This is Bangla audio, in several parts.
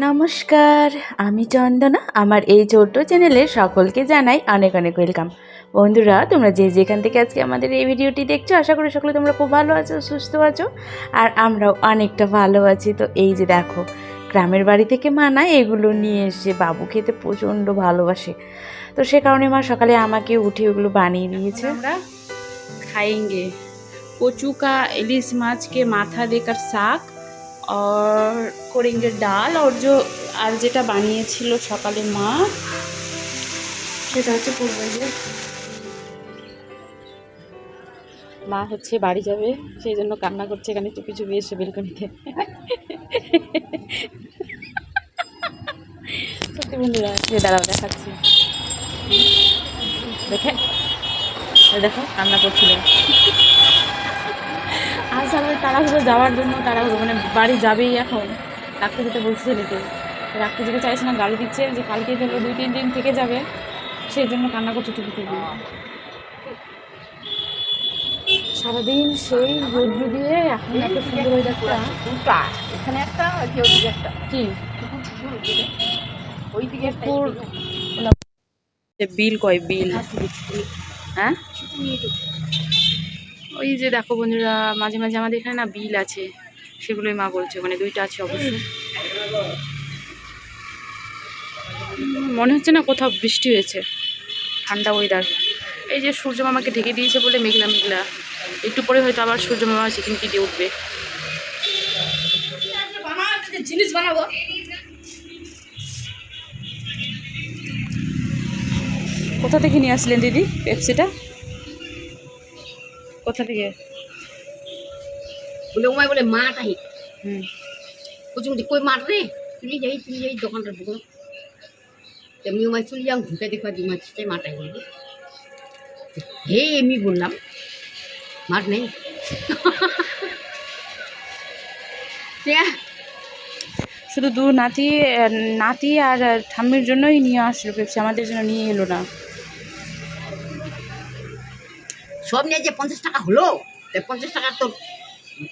নমস্কার, আমি চন্দনা। আমার এই ছোট্ট চ্যানেলে সকলকে জানাই অনেক অনেক ওয়েলকাম। বন্ধুরা, তোমরা যে যেখান থেকে আজকে আমাদের এই ভিডিওটি দেখছো, আশা করি সকলে তোমরা খুব ভালো আছো, সুস্থ আছো, আর আমরাও অনেকটা ভালো আছি। তো এই যে দেখো, গ্রামের বাড়ি থেকে মা না এগুলো নিয়ে এসে, বাবু খেতে প্রচণ্ড ভালোবাসে। তো সে কারণে মা সকালে আমাকে উঠে ওগুলো বানিয়ে দিয়েছে। আমরা खाएंगे कोचू का इलिश माछ के माथा देकर শাক और করেंगे ডাল और जो আর যেটা বানিয়েছিল সকালে মা সেটা হচ্ছে করবো। যে মা হচ্ছে বাড়ি যাবে, সেই জন্য কান্না করছে এখানে চুপি চুপি এসে বেলকনিতে। সত্যি বন্ধুরা, যে দাঁড়াও দেখাচ্ছি, দেখে দেখো কান্না করছিল। আসলে তাড়াহুড়ো যাওয়ার জন্য, তাড়াহুড়ো মানে বাড়ি যাবেই এখন, রাখতে যেতে বলছে ছেলেকে, রাখতে যেতে চাইছে না, গাড়ি দিচ্ছে যে কালকে ধরো 2-3 দিন থেকে যাবে, সেই জন্য কান্না করছে চুপি চুপি। সারাদিন সেই রোদ্রু দিয়ে এখন এত সুন্দর ওয়েদারটা। এখানে একটা একটা কি ওইদিকে বিল কয় বিল, হ্যাঁ ওই যে দেখো বন্ধুরা, মাঝে মাঝে আমাদের এখানে না বিল আছে, সেগুলোই মা বলছে, মানে 2টা আছে অবশ্য। মনে হচ্ছে না কোথাও বৃষ্টি হয়েছে, ঠান্ডা ওয়েদার। এই যে সূর্য মামাকে ঢেকে দিয়েছে বলে মেঘলা মেঘলা, একটু পরে হয়তো আবার সূর্য মামা চিকেনকি দিয়ে উঠবে। জিনিস বানাবো। কোথা থেকে নিয়ে আসলেন দিদি পেপসিটা? কোথা থেকে? বলে ওমায় বলে মাটা হি হুম, কই মার রে, তুমি যাই দোকানটা ঢুকো, তেমনি ওমায় চলে যাও, ঢুকে দেখবা দি মাছটাই মাটাই বলবে। হে এমনি বললাম, মার নেই। শুধু নাতি আর ঠাম্মির জন্যই নিয়ে আসলো পেপসি, আমাদের জন্য নিয়ে এলো না। সব নিয়ে যে 50 টাকা হলো, 50 টাকা তো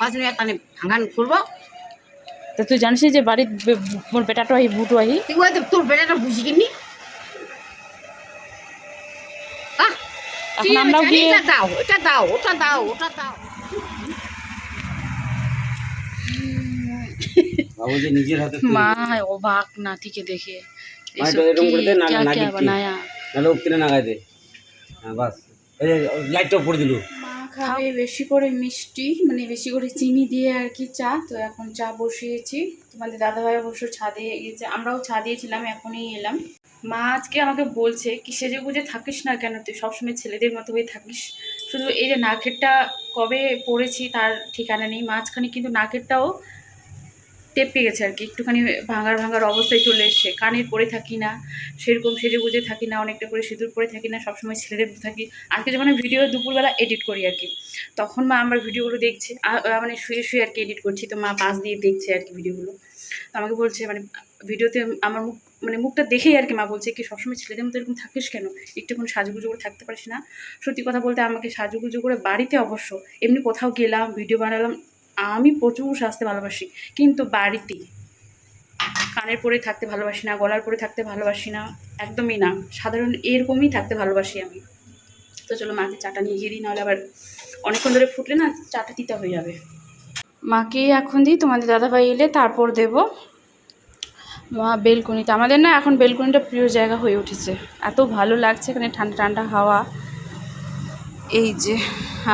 5 মিনিট টানে ভাঙান করবো। তা তুই জানিস যে বাড়ির মোর বেটাটো আহি বুটো আহি, তুই হয়তো তোর বেটাটা বুঝি কিনি। এখন আমরাও গিয়ে এটা দাও, ওটা দাও, ওটা দাও, ওটা দাও। বাবুজি নিজের হাতে মা অবাক নাতিকে দেখে, মাইটো এরকম করতে না क्या না क्या গিফট बनाया। নালে উপরে নাগাই দে। হ্যাঁ বাস, এই লাইটটা উপরে দিলু। মা খাবে বেশি করে মিষ্টি, মানে বেশি করে চিনি দিয়ে আর কি চা। তো এখন চা বসিয়েছি, তোমাদের দাদাভাই অবশ্য ছাদে গিয়েছে, আমরাও ছাদিয়েছিলাম, এখনই এলাম। মা আজকে আমাকে বলছে কি সেজে গুজে থাকিস না কেন, তুই সবসময় ছেলেদের মতো হয়ে থাকিস, শুধু এই যে নাকেরটা কবে পড়েছি তার ঠিকানা নেই, মাঝখানে কিন্তু নাকেরটাও টেপে গেছে আর কি, একটুখানি ভাঙার ভাঙার অবস্থায় চলে এসছে। কানের পরে থাকি না, সেরকম সেজে গুজে থাকি না, অনেকটা করে সিঁদুর পরে থাকি না, সবসময় ছেলেদের মতো থাকি। আজকে যখন আমি ভিডিও দুপুরবেলা এডিট করি আর কি, তখন মা আমার ভিডিওগুলো দেখছে, মানে শুয়ে শুয়ে আর কি এডিট করছি, তো মা পাশ দিয়ে দেখছে আর কি ভিডিওগুলো। তো আমাকে বলছে, মানে ভিডিওতে আমার মুখটা দেখেই আর কি মা বলছে কি সবসময় ছেলেদের মতো এরকম থাকিস কেন, একটুক্ষণ সাজুগুজু করে থাকতে পারিস না। সত্যি কথা বলতে আমাকে সাজুগুজু করে বাড়িতে অবশ্য, এমনি কোথাও গেলাম ভিডিও বানালাম, আমি প্রচুর সাজতে ভালোবাসি, কিন্তু বাড়িতেই কানের পরে থাকতে ভালোবাসি না, গলার পরে থাকতে ভালোবাসি না, একদমই না, সাধারণ এরকমই থাকতে ভালোবাসি আমি। তো চলো মাকে চাটা নিয়ে গিয়ে দিই, নাহলে আবার অনেকক্ষণ ধরে ফুটলে না চাটা তিতা হয়ে যাবে। মাকে এখন দিই, তোমাদের দাদাভাই এলে তারপর দেবো। মা বেলকনিতে, আমাদের না এখন বেলকনিটা প্রিয় জায়গা হয়ে উঠেছে, এত ভালো লাগছে এখানে, ঠান্ডা ঠান্ডা হাওয়া। এই যে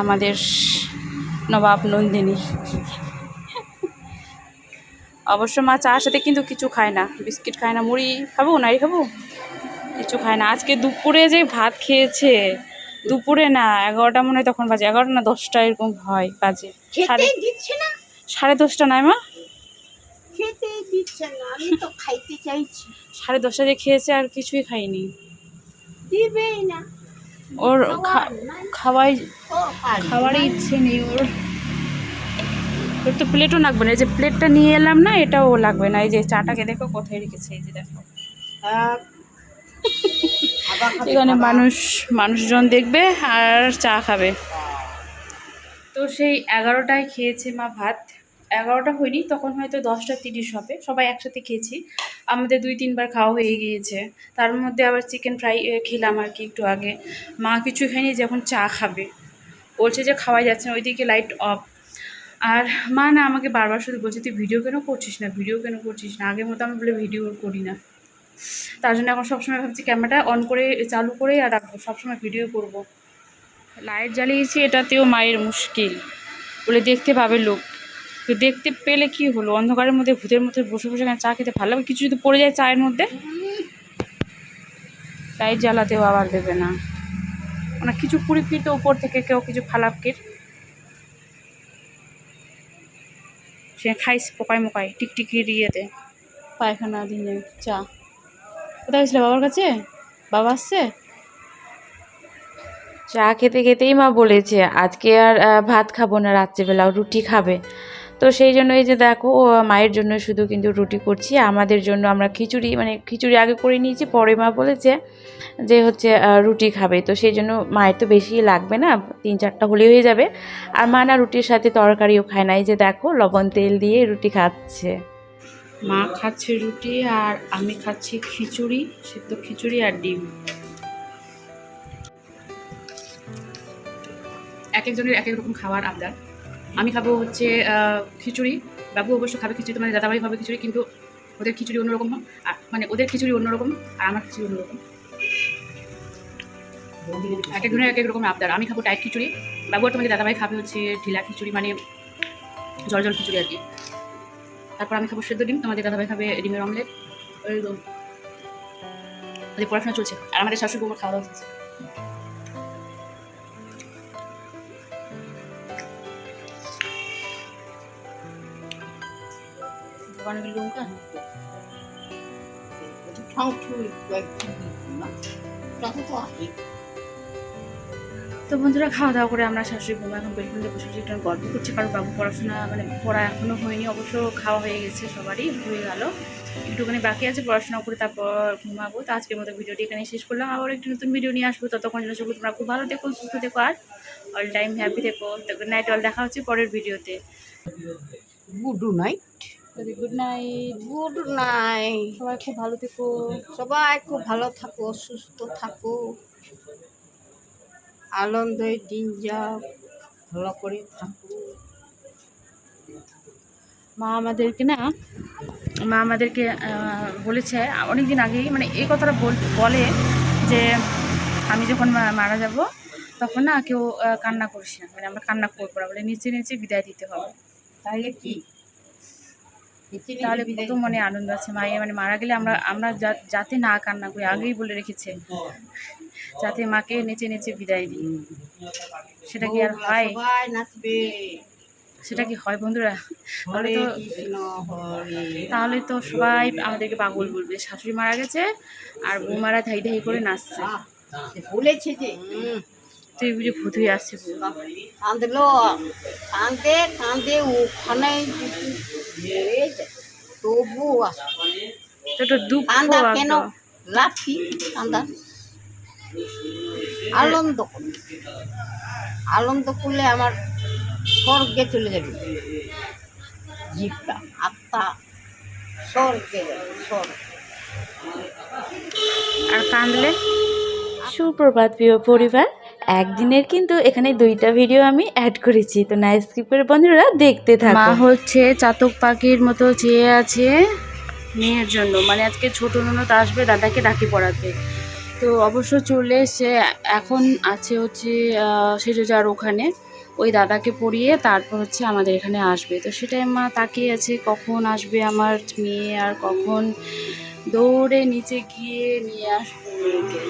আমাদের নবাব নন্দিনী, অবশ্য মা চার সাথে কিন্তু কিছু খায় না, বিস্কিট খায় না, মুড়ি খাবো নাই খাবো, কিছু খায় না। আজকে দুপুরে যে ভাত খেয়েছে, দুপুরে না 11টা মনে হয় তখন বাজে, 11টা না 10টা এরকম হয় বাজে, দিচ্ছে না, 10:30 নয় মা, খেতে দিচ্ছে না, আমি তো খাইতে চাইছি, 10:30 যে খেয়েছে, আর কিছুই খাইনি। দিবেই না, ওর খাওয়ার খাওয়ারই ইচ্ছে নেই ওর। ওর তো প্লেটও লাগবে না, এই যে প্লেটটা নিয়ে এলাম না, এটাও লাগবে না। এই যে চাটাকে দেখো কোথায় রেখেছে, এই যে দেখো, এখানে মানুষজন দেখবে আর চা খাবে। তো সেই 11টায় খেয়েছে মা ভাত, 11টা হয়নি, তখন হয়তো 10টা 30 হবে। সবাই একসাথে খেয়েছি, আমাদের 2-3 বার খাওয়া হয়ে গিয়েছে। তার মধ্যে আবার চিকেন ফ্রাই খেলাম আর কি একটু আগে। মা কিছু খায়নি, যখন চা খাবে বলছে যে খাওয়া যাচ্ছে না, ওইদিকে লাইট অফ। আর মা না আমাকে বারবার শুধু বলছে তুই ভিডিও কেন করছিস না, ভিডিও কেন করছিস না। আগের মতো আমি বলে ভিডিও করি না, তার জন্য এখন সবসময় ভাবছি ক্যামেরাটা অন করে চালু করেই আর রাখবো, সবসময় ভিডিও করব। লাইট জ্বালিয়েছি, এটাতেও মায়ের মুশকিল, বলে দেখতে পাবে লোক। তো দেখতে পেলে কি হলো, অন্ধকারের মধ্যে ভূতের মধ্যে বসে বসে চা খেতে ভালো লাগে, কিছু যদি পড়ে যায় চায়ের মধ্যে। লাইট জ্বালাতেও আবার দেবে না, মানে কিছু কুড়িপিত উপর থেকে কেউ কিছু ফালাপকের সে খাইস পোকায় মোকায় টিকটিকির ইয়েতে পায়খানা দিনে চা। কোথায় গেছিল, বাবার কাছে? বাবা আসছে? চা খেতে খেতেই মা বলেছে আজকে আর ভাত খাবো না, রাত্রিবেলাও রুটি খাবে। তো সেই জন্য এই যে দেখো মায়ের জন্য শুধু কিন্তু রুটি করছি, আমাদের জন্য আমরা খিচুড়ি মানে খিচুড়ি আগে করে নিয়েছি, পরে মা বলেছে যে হচ্ছে রুটি খাবে। তো সেই জন্য মায়ের তো বেশি লাগবে না, 3-4টা হলেই হয়ে যাবে। আর মা না রুটির সাথে তরকারিও খায় না, এই যে দেখো লবণ তেল দিয়ে রুটি খাচ্ছে। মা খাচ্ছে রুটি আর আমি খাচ্ছি খিচুড়ি, সিদ্ধ খিচুড়ি আর ডিম। এক একজনের এক এক রকম খাওয়ার আবদার। আমি খাবো হচ্ছে খিচুড়ি, বাবু অবশ্য খাবে খিচুড়ি, মানে দাদাভাই খাবে খিচুড়ি, কিন্তু ওদের খিচুড়ি অন্যরকম, আর মানে ওদের খিচুড়ি অন্যরকম আর আমার খিচুড়ি অন্যরকম। এক একজনের এক এক রকম আবদার। আমি খাবো টাইট খিচুড়ি, বাবু আর তোমাদের দাদাভাই খাবে হচ্ছে ঢিলা খিচুড়ি, মানে জল জল খিচুড়ি আর কি। তারপর আমি খাবো সেদ্ধ ডিম, তোমাদের দাদাভাই খাবে ডিমের অমলেট। ওদের পড়াশোনা চলছে আর আমাদের শাশুড়ি বউর খাওয়া দাওয়া চলছে। দোকানে গেলে লঙ্কা তো বন্ধুরা, খাওয়া দাওয়া করে আমরা শাশুড়ি বৌমা এখন বেলকুনিতে বসে বসে একটু গল্প করছি, কারণ বাবু পড়াশোনা মানে পড়া এখনও হয়নি, অবশ্য খাওয়া হয়ে গেছে, সবারই হয়ে গেল, একটুখানি বাকি আছে পড়াশোনা করে তারপর ঘুমাবো। তো আজকের মতো ভিডিওটি এখানে শেষ করলাম, আবার একটু নতুন ভিডিও নিয়ে আসবো। ততক্ষণ জন্য সকলে তোমরা খুব ভালো থেকো, সুস্থ থেকো আর অল টাইম হ্যাপি থেকো। গুড নাইট অল, দেখা হচ্ছে পরের ভিডিওতে। Good night. Good night, good night. সবাই খুব ভালো থেকো। সবাই খুব ভালো থাকো, সুস্থ থাকো, আনন্দের দিন যাও, ভালো করে থাকো। মা আমাদেরকে বলেছে অনেক দিন আগেই, মানে এই কথাটা বলে যে আমি যখন মারা যাব তখন না কেউ কান্না করিস না, মানে আমরা কান্না করবো না, বলে নিচে নিচে বিদায় দিতে হবে। তাহলে কি? তাহলে কত মনে আনন্দ আছে, মায়ে মানে মারা গেলে আমরা যাতে না কান্না করি, আগেই বলে রেখেছে যাতে মাকে নেচে নেচে বিদায় দিই। সেটা কি আর হয়? সবাই নাচবে। সেটা কি হয় বন্ধুরা? তাহলে তো সবাই আমাদেরকে পাগল বলবে, শাশুড়ি মারা গেছে আর বৌমারা ধাই ধাই করে নাচছে। বলেছে যে তুই বুঝে ভূত হয়ে আসছে। কাঁদলো, কাঁদে কাঁদে ওখানে তবু তো দুঃখ কান্দা কেন? লাভ কি কান্দা? আনন্দ কর, আনন্দ করলে আমার স্বর্গে চলে যাবে, জীবটা আত্মা স্বর্গে যাবে, স্বর্গ। আর কাঁদলে? সুপ্রভাত প্রিয় পরিবার, একদিনের কিন্তু এখানে 2টা ভিডিও আমি অ্যাড করেছি, তো না স্কিপ করে বন্ধুরা দেখতে থাকো। মা হচ্ছে চাতক পাখির মতো চেয়ে আছে মেয়ের জন্য, মানে আজকে ছোট ননদ আসবে দাদাকে রাখি পড়াতে। তো অবশ্য চলে এসে এখন আছে হচ্ছে সেজোজার ওখানে, ওই দাদাকে পড়িয়ে তারপর হচ্ছে আমাদের এখানে আসবে। তো সেটাই মা তাকিয়ে আছে কখন আসবে আমার মেয়ে আর কখন দৌড়ে নিচে গিয়ে নিয়ে আসবে মেয়েকে।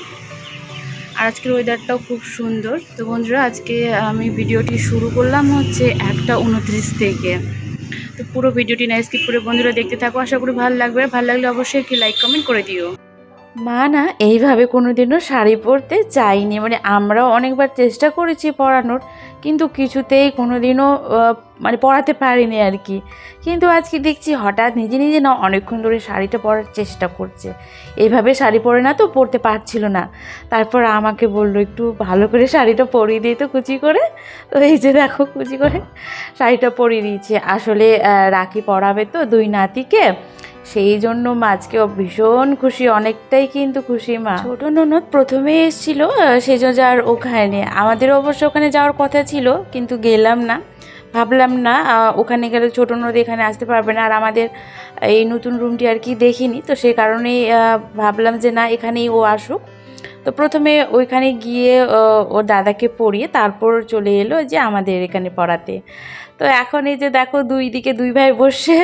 আর আজকের ওয়েদারটাও খুব সুন্দর। তো বন্ধুরা, আজকে আমি ভিডিওটি শুরু করলাম হচ্ছে 1:29 থেকে। তো পুরো ভিডিওটি না স্কিপ করে বন্ধুরা দেখতে থাকো, আশা করি ভালো লাগবে। ভালো লাগলে অবশ্যই একটি লাইক কমেন্ট করে দিও। মা না এইভাবে কোনোদিনও শাড়ি পরতে চাইনি, মানে আমরাও অনেকবার চেষ্টা করেছি পরানোর, কিন্তু কিছুতেই কোনোদিনও মানে পরাতে পারিনি আর কি। কিন্তু আজকে দেখছি হঠাৎ নিজে নিজে না অনেকক্ষণ ধরে শাড়িটা পরার চেষ্টা করছে। এইভাবে শাড়ি পরে না তো পরতে পারছিল না। তারপর আমাকে বললো একটু ভালো করে শাড়িটা পরিয়ে দিই তো কুচি করে। তো এই যে দেখো কুচি করে শাড়িটা পরিয়ে দিয়েছে। আসলে রাখি পরাবে তো 2 নাতিকে, সেই জন্য মা আজকেও ভীষণ খুশি, অনেকটাই কিন্তু খুশি মা। ছোটো ননদ প্রথমে এসেছিল সেজজার ওখানে, আমাদের অবশ্য ওখানে যাওয়ার কথা ছিল কিন্তু গেলাম না, ভাবলাম না ওখানে গেলে ছোটো ননদ এখানে আসতে পারবে না, আর আমাদের এই নতুন রুমটি আর কি দেখিনি, তো সেই কারণেই ভাবলাম যে না এখানেই ও আসুক। তো প্রথমে ওইখানে গিয়ে ওর দাদাকে পড়িয়ে তারপর চলে এলো যে আমাদের এখানে পড়াতে। তো এখন এই যে দেখো 2 দিকে 2 ভাই বসে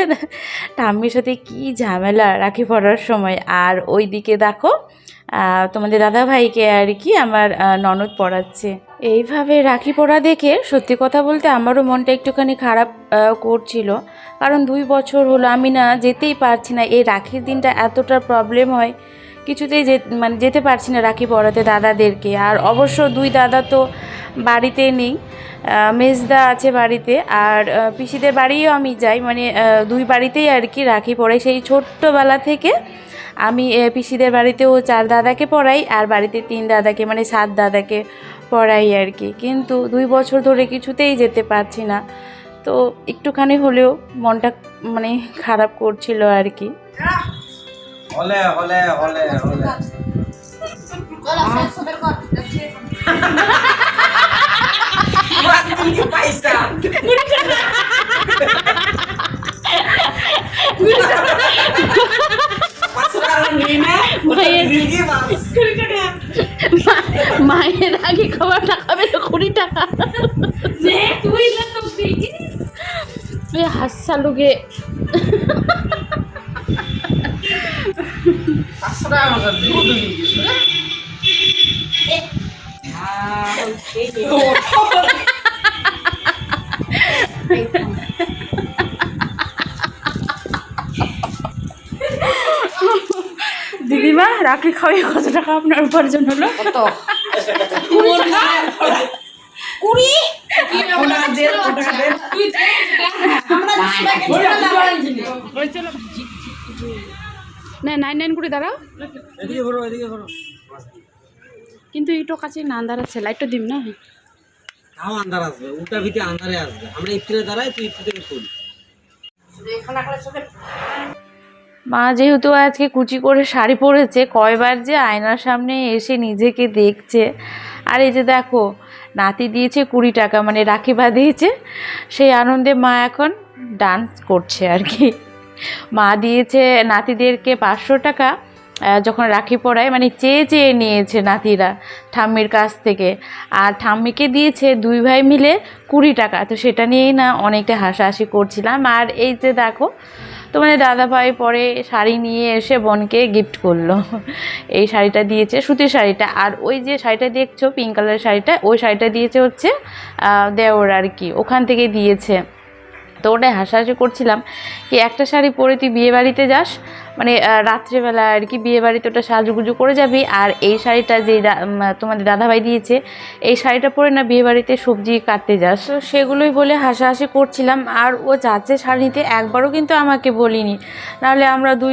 ঠাম্মির সাথে কি ঝামেলা রাখি পড়ার সময়। আর ওই দিকে দেখো তোমাদের দাদা ভাইকে আর কি আমার ননদ পড়াচ্ছে। এইভাবে রাখি পড়া দেখে সত্যি কথা বলতে আমারও মনটা একটুখানি খারাপ করছিল, কারণ 2 বছর হলো আমি না যেতেই পারছি না। এই রাখির দিনটা এতটা প্রবলেম হয়, কিছুতেই মানে যেতে পারছি না রাখি পড়াতে দাদাদেরকে। আর অবশ্য 2 দাদা তো বাড়িতে নেই, মেজদা আছে বাড়িতে, আর পিসিদের বাড়িও আমি যাই, মানে 2 বাড়িতেই আর কি রাখি পড়াই। সেই ছোট্টবেলা থেকে আমি পিসিদের বাড়িতেও 4 দাদাকে পড়াই, আর বাড়িতে 3 দাদাকে মানে 7 দাদাকে পড়াই আর কি। কিন্তু 2 বছর ধরে কিছুতেই যেতে পারছি না, তো একটুখানি হলেও মনটা মানে খারাপ করছিল আর কি। হলে হলে হলে হলে পয়সা মায়ের আগে খাবার টাকাবে তো 20 টাকা হাসা লোকে দিদিমা রাখি খাওয়াই কত টাকা আপনার উপার্জন হলো? কত? 20 না 9 করে দাঁড়াও, এদিকে ঘোরো এদিকে ঘোরো। কিন্তু একটু কাছে না আন্ধার আছে, লাইটটা দিম না। তাও আন্ধার আসবে, উল্টা ভিটে আন্ধারে আসবে। আমরা ইফতিরে দাঁড়াই, তুই ইফতি থেকে খুল। মা যেহেতু আজকে কুচি করে শাড়ি পরেছে, কয়বার যে আয়নার সামনে এসে নিজেকে দেখছে। আর এই যে দেখো নাতি দিয়েছে 20 টাকা, মানে রাখি বাঁধিয়েছে, সেই আনন্দে মা এখন ডান্স করছে আর কি। মা দিয়েছে নাতিদেরকে 500 টাকা যখন রাখি পরায়, মানে চেয়ে চেয়ে নিয়েছে নাতিরা ঠাম্মির কাছ থেকে, আর ঠাম্মিকে দিয়েছে 2 ভাই মিলে 20 টাকা। তো সেটা নিয়েই না অনেকটা হাসাহাসি করছিলাম। আর এই যে দেখো তোমাদের দাদা ভাই পরে শাড়ি নিয়ে এসে বোনকে গিফট করলো, এই শাড়িটা দিয়েছে সুতির শাড়িটা। আর ওই যে শাড়িটা দেখছো পিঙ্ক কালারের শাড়িটা, ওই শাড়িটা দিয়েছে হচ্ছে দেওর আর কি, ওখান থেকে দিয়েছে। তো ওটাই হাসাহাসি করছিলাম কি একটা শাড়ি পরে তুই বিয়েবাড়িতে যাস, মানে রাত্রেবেলা আর কি বিয়েবাড়িতে ওটা সাজুগুজু করে যাবি, আর এই শাড়িটা যেই তোমাদের দাদাভাই দিয়েছে এই শাড়িটা পরে না বিয়েবাড়িতে সবজি কাটতে যাস। তো সেগুলোই বলে হাসাহাসি করছিলাম। আর ও যাচ্ছে শাড়ি নিতে, একবারও কিন্তু আমাকে বলিনি, নাহলে আমরা 2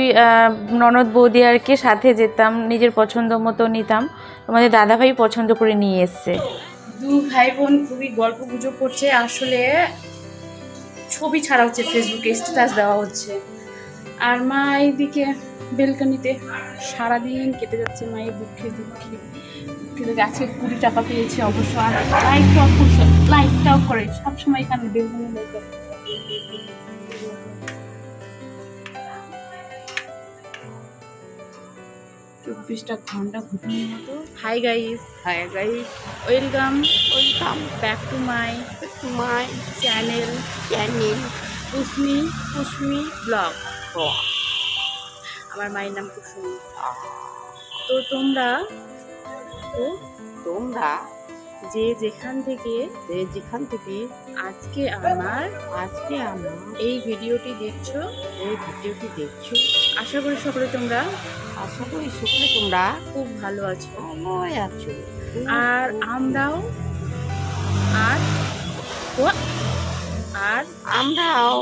ননদ বৌদি আর কি সাথে যেতাম, নিজের পছন্দ মতো নিতাম। তোমাদের দাদাভাই পছন্দ করে নিয়ে এসছে। 2 ভাই বোন খুবই গল্প গুজব করছে, আসলে ছবি ছাড়া হচ্ছে, ফেসবুকে স্ট্যাটাস দেওয়া হচ্ছে। আর মা এইদিকে বেলকানিতে সারাদিন কেটে যাচ্ছে মায়ের দুঃখে দুঃখে দুঃখে। আজকে 20 টাকা পেয়েছে অবশ্য। আর লাইটটা অফ করছে, লাইটটা অফ করে সবসময় এখানে বেলকানি লাইট অফ। 24টা ঘন্টা ঘুমানোর মতো। Hi guys, welcome back to my channel Kusmi blog. আমার মায়ের নাম কুসুমি। তো তোমরা যে যেখান থেকে আজকে আমার এই ভিডিওটি দেখছো, আশা করি সকলে তোমরা খুব ভালো আছো। আর আমরাও আর তো আর আমরাও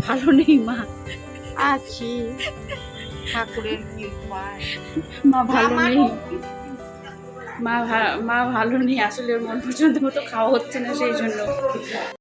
ভালো নেই মা, আছি ঠাকুরের কৃপায়। মা ভালো নেই, মা ভালো নেই আসলে, ওর মন পছন্দ মতো খাওয়া হচ্ছে না সেই জন্য।